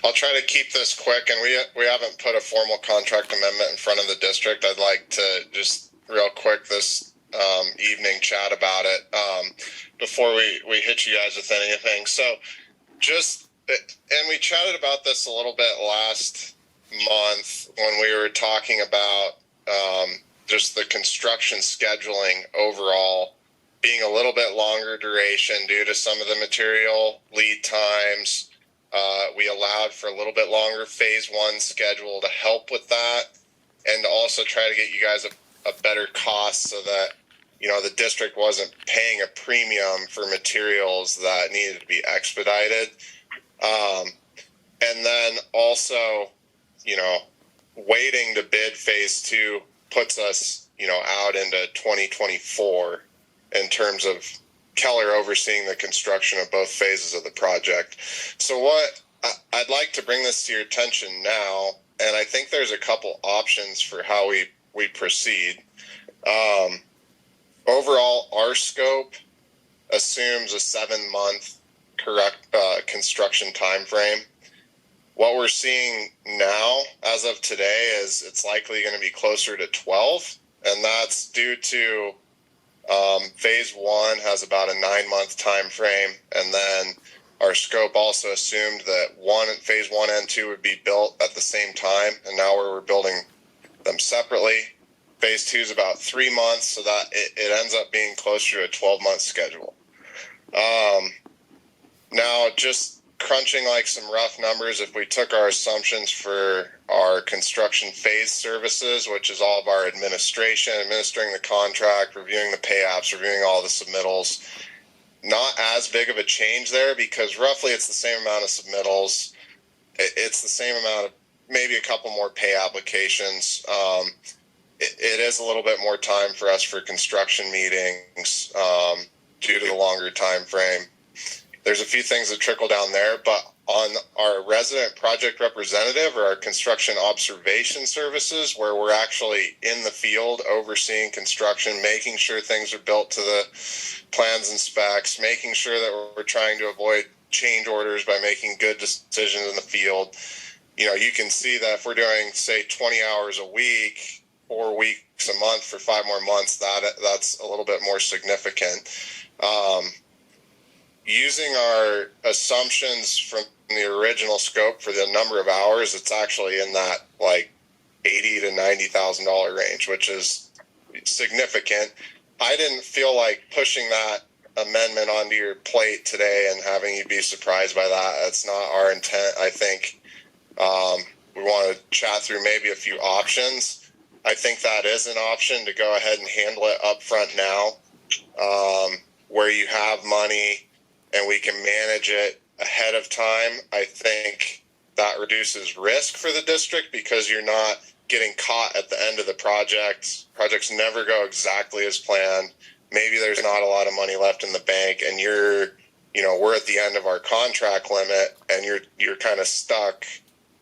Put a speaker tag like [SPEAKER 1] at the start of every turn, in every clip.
[SPEAKER 1] I'll try to keep this quick, and we haven't put a formal contract amendment in front of the district. I'd like to just real quick this evening chat about it before we hit you guys with anything. So and we chatted about this a little bit last month when we were talking about just the construction scheduling overall being a little bit longer duration due to some of the material lead times. We allowed for a little bit longer phase one schedule to help with that, and to also try to get you guys a better cost so that, the district wasn't paying a premium for materials that needed to be expedited. And then also, waiting to bid phase two puts us, out into 2024 in terms of Keller overseeing the construction of both phases of the project. So what I'd like to bring this to your attention now, and I think there's a couple options for how we proceed. Overall, our scope assumes a 7-month construction time frame. What we're seeing now, as of today, is it's likely going to be closer to 12, and that's due to phase one has about a 9-month time frame, and then our scope also assumed that phase one and two would be built at the same time, and now we're building them separately. Phase two is about 3 months, so that it ends up being closer to a 12-month schedule. Now, just crunching like some rough numbers, if we took our assumptions for our construction phase services, which is all of our administering the contract, reviewing the pay apps, reviewing all the submittals, not as big of a change there, because roughly it's the same amount of submittals. It's the same amount of, maybe a couple more pay applications. It is a little bit more time for us for construction meetings due to the longer time frame. There's a few things that trickle down there, but on our resident project representative or our construction observation services, where we're actually in the field overseeing construction, making sure things are built to the plans and specs, making sure that we're trying to avoid change orders by making good decisions in the field. You can see that if we're doing, say, 20 hours a week, 4 weeks a month for 5 more months, that's a little bit more significant. Using our assumptions from the original scope for the number of hours, it's actually in that like $80,000 to $90,000 range, which is significant. I didn't feel like pushing that amendment onto your plate today and having you be surprised by that. That's not our intent. I think we want to chat through maybe a few options. I think that is an option to go ahead and handle it up front now, where you have money and we can manage it ahead of time. I think that reduces risk for the district because you're not getting caught at the end of the project. Projects never go exactly as planned. Maybe there's not a lot of money left in the bank, and we're at the end of our contract limit, and you're kind of stuck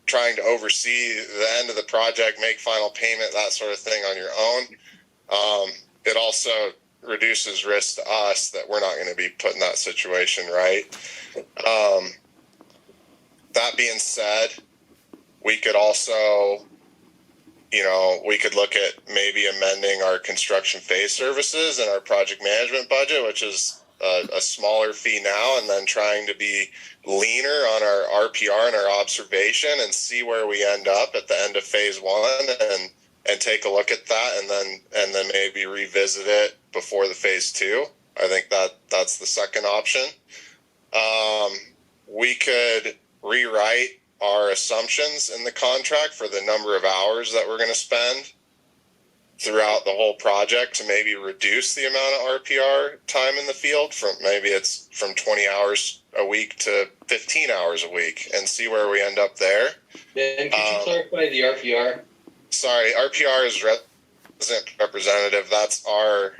[SPEAKER 1] trying to oversee the end of the project, make final payment, that sort of thing on your own. It also reduces risk to us that we're not going to be put in that situation, right? That being said, we could also, we could look at maybe amending our construction phase services and our project management budget, which is a smaller fee now, and then trying to be leaner on our RPR and our observation and see where we end up at the end of phase one and take a look at that and then maybe revisit it before the phase two. I think that's the second option. We could rewrite our assumptions in the contract for the number of hours that we're going to spend throughout the whole project to maybe reduce the amount of RPR time in the field from 20 hours a week to 15 hours a week and see where we end up there.
[SPEAKER 2] Ben, could you clarify the RPR?
[SPEAKER 1] Sorry, RPR is resident representative. That's our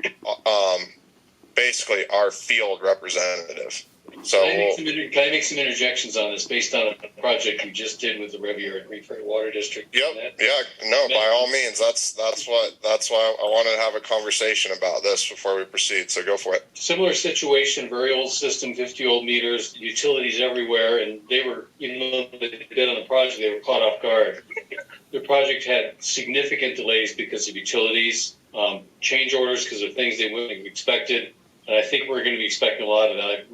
[SPEAKER 1] basically our field representative. So
[SPEAKER 2] can I make some interjections on this based on a project we just did with the Riviera and Reefer Water District?
[SPEAKER 1] Yep. Yeah. No, by all means. That's why I wanted to have a conversation about this before we proceed. So go for it.
[SPEAKER 2] Similar situation, very old system, 50-year-old meters, utilities everywhere, and they were, even though they bid on the project, they were caught off guard. The project had significant delays because of utilities, change orders because of things they wouldn't have expected. And I think we're going to be expecting a lot of that.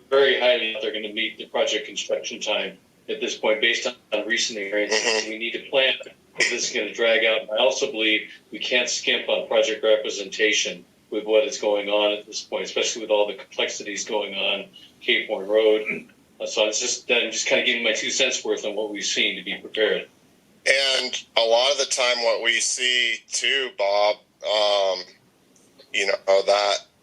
[SPEAKER 2] Very highly, they're going to meet the project construction time at this point based on recent experiences. Mm-hmm. We need to plan if this is going to drag out. I also believe we can't skimp on project representation with what is going on at this point, especially with all the complexities going on Cape Horn Road. So I'm just kind of giving my 2 cents worth on what we've seen to be prepared.
[SPEAKER 1] And a lot of the time what we see too, Bob,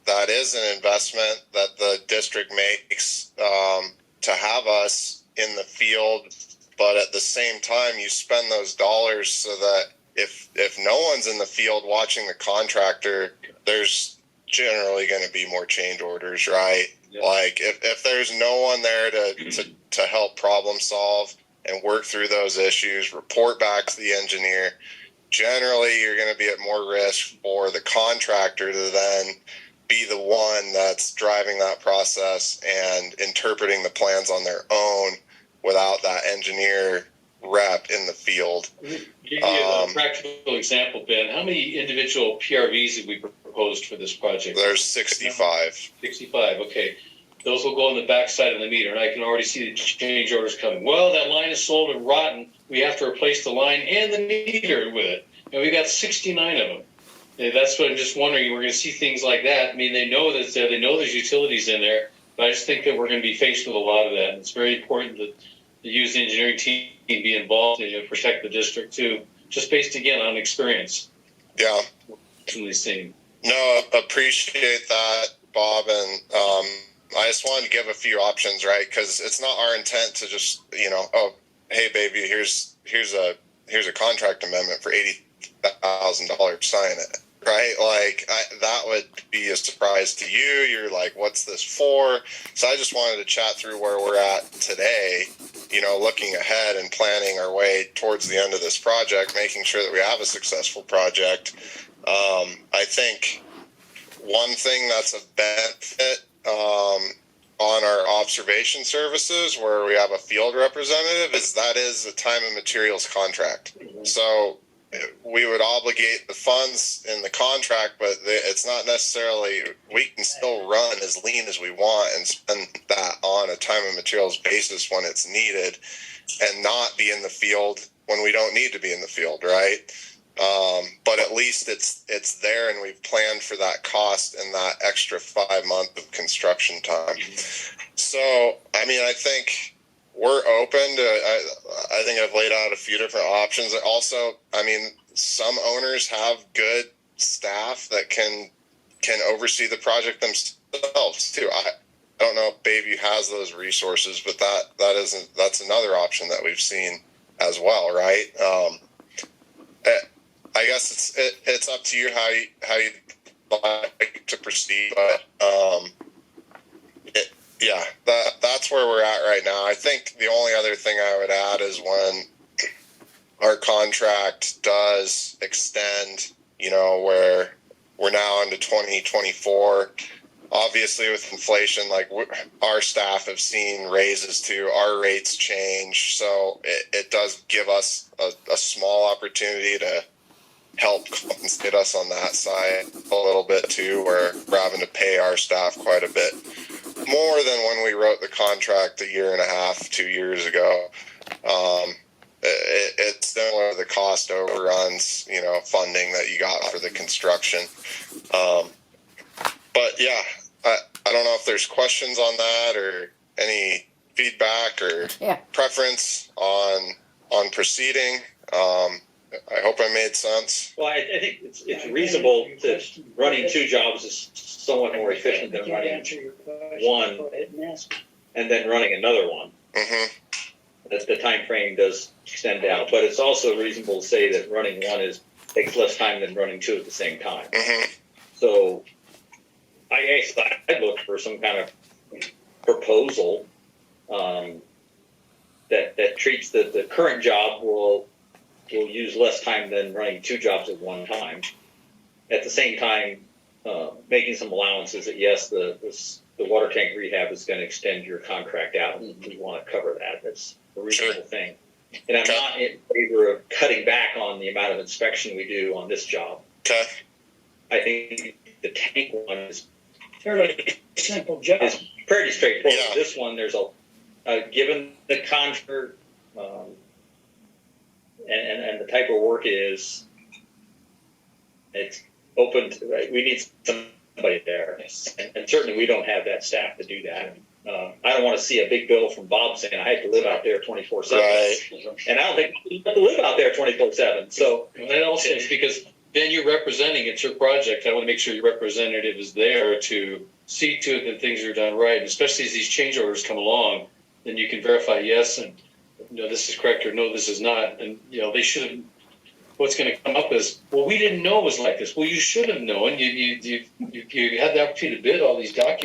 [SPEAKER 1] that is an investment that the district makes to have us in the field. But at the same time, you spend those dollars so that if no one's in the field watching the contractor, there's generally going to be more change orders, right? Yep. Like if there's no one there to help problem solve and work through those issues, report back to the engineer, generally you're going to be at more risk for the contractor to then be the one that's driving that process and interpreting the plans on their own without that engineer rep in the field.
[SPEAKER 2] Give you a practical example, Ben. How many individual PRVs have we proposed for this project?
[SPEAKER 1] There's 65.
[SPEAKER 2] 65, okay. Those will go on the backside of the meter, and I can already see the change orders coming. Well, that line is sold and rotten. We have to replace the line and the meter with it. And we got 69 of them. And that's what I'm just wondering. We're going to see things like that. I mean, they know that's there. They know there's utilities in there. But I just think that we're going to be faced with a lot of that. And it's very important that the used engineering team be involved and protect the district, too, just based, again, on experience.
[SPEAKER 1] Yeah.
[SPEAKER 2] Really seeing.
[SPEAKER 1] No, appreciate that, Bob. And I just wanted to give a few options, right? Because it's not our intent to just, oh, hey, baby, here's a contract amendment for $80,000. Sign it, right? Like that would be a surprise to you. You're like, what's this for? So I just wanted to chat through where we're at today. Looking ahead and planning our way towards the end of this project, making sure that we have a successful project. I think one thing that's a benefit on our observation services where we have a field representative is a time and materials contract. Mm-hmm. So we would obligate the funds in the contract, but it's not necessarily, we can still run as lean as we want and spend that on a time and materials basis when it's needed and not be in the field when we don't need to be in the field, right? But at least it's there, and we've planned for that cost and that extra 5 months of construction time. So, I think we're open to, I think I've laid out a few different options. Also, some owners have good staff that can oversee the project themselves too. I don't know if Bayview has those resources, but that's another option that we've seen as well, right? I guess it's up to you how you like to proceed, but that's where we're at right now. I think the only other thing I would add is when our contract does extend, where we're now into 2024. Obviously, with inflation, our staff have seen raises too. Our rates change, so it does give us a small opportunity to help compensate us on that side a little bit too, where we're having to pay our staff quite a bit more than when we wrote the contract 1.5 2 years ago. It's similar to the cost overruns, funding that you got for the construction. But yeah, I don't know if there's questions on that or any feedback or preference on proceeding. I hope I made sense.
[SPEAKER 3] Well, I think it's reasonable that running 2 jobs is somewhat more efficient than running one and then running another one.
[SPEAKER 1] Mm-hmm.
[SPEAKER 3] That the time frame does extend out, but it's also reasonable to say that running one takes less time than running 2 at the same time.
[SPEAKER 1] Mm-hmm.
[SPEAKER 3] So I guess I'd look for some kind of proposal that treats the current job will use less time than running two jobs at one time. At the same time, making some allowances that yes, the water tank rehab is going to extend your contract out, and we want to cover that. That's a reasonable thing. And I'm not in favor of cutting back on the amount of inspection we do on this job.
[SPEAKER 1] Okay.
[SPEAKER 3] I think the tank one is
[SPEAKER 4] Fairly simple job.
[SPEAKER 3] It's pretty straightforward.
[SPEAKER 1] Yeah.
[SPEAKER 3] This one, there's given the contract and the type of work it is, it's open to, right? We need somebody there. And certainly we don't have that staff to do that. I don't want to see a big bill from Bob saying I have to live out there 24/7.
[SPEAKER 1] Right.
[SPEAKER 3] And I don't think you have to live out there 24/7. So
[SPEAKER 2] that also is because then you're representing, it's your project. I want to make sure your representative is there to see to it that things are done right. And especially as these change orders come along, then you can verify yes and no, this is correct or no, this is not. And they should have. What's going to come up is, well, we didn't know it was like this. Well, you should have known. You had the opportunity to bid all these documents.